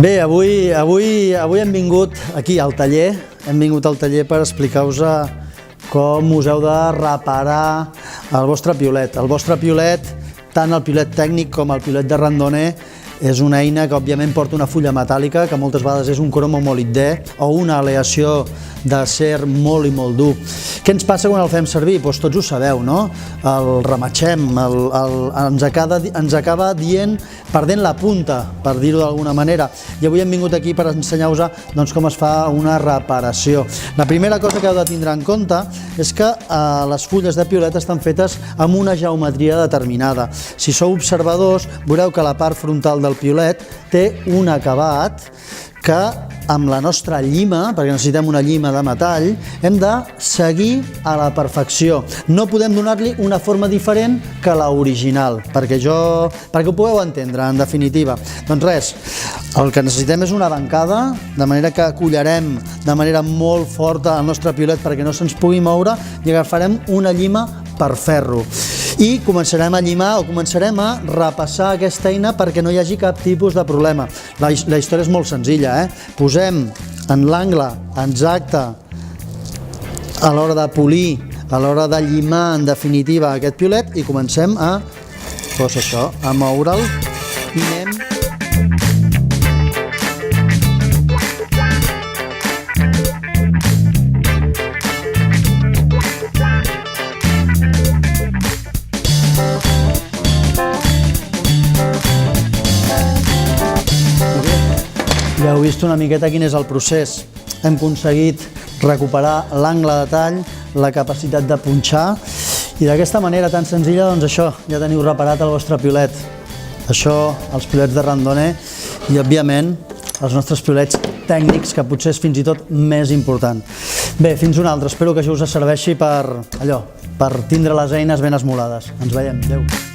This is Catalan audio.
Bé, avui hem vingut aquí al taller, per explicar-vos com us heu de reparar el vostre piolet. El vostre piolet, tant el piolet tècnic com el piolet de randoner, és una eina que òbviament porta una fulla metàl·lica, que moltes vegades és un cromo molibdè o una aleació d'acer molt i molt dur. Què ens passa quan el fem servir? Doncs tots ho sabeu, no? El rematxem, ens acaba perdent la punta, per dir-ho d'alguna manera. I avui hem vingut aquí per ensenyar-vos com es fa una reparació. La primera cosa que heu de tindre en compte és que les fulles de piolet estan fetes amb una geometria determinada. Si sou observadors, veureu que la part frontal del piolet té un acabat que amb la nostra llima, perquè necessitem una llima de metall, hem de seguir a la perfecció. No podem donar-li una forma diferent que l'original, perquè ho pugueu entendre, en definitiva. Doncs res, el que necessitem és una bancada, de manera que collarem de manera molt forta el nostre piolet perquè no se'ns pugui moure i agafarem una llima per ferro. I començarem a llimar o començarem a repassar aquesta eina perquè no hi hagi cap tipus de problema. La història és molt senzilla, Posem en l'angle exacte a l'hora de polir, a l'hora de llimar en definitiva aquest piolet i comencem a moure'l i anem... Ja heu vist una miqueta quin és el procés. Hem aconseguit recuperar l'angle de tall, la capacitat de punxar i d'aquesta manera tan senzilla, doncs això, ja teniu reparat el vostre piolet. Això, els piolets de randoner i, òbviament, els nostres piolets tècnics, que potser és fins i tot més important. Bé, fins una altra. Espero que això us serveixi per tindre les eines ben esmolades. Ens veiem. Adéu.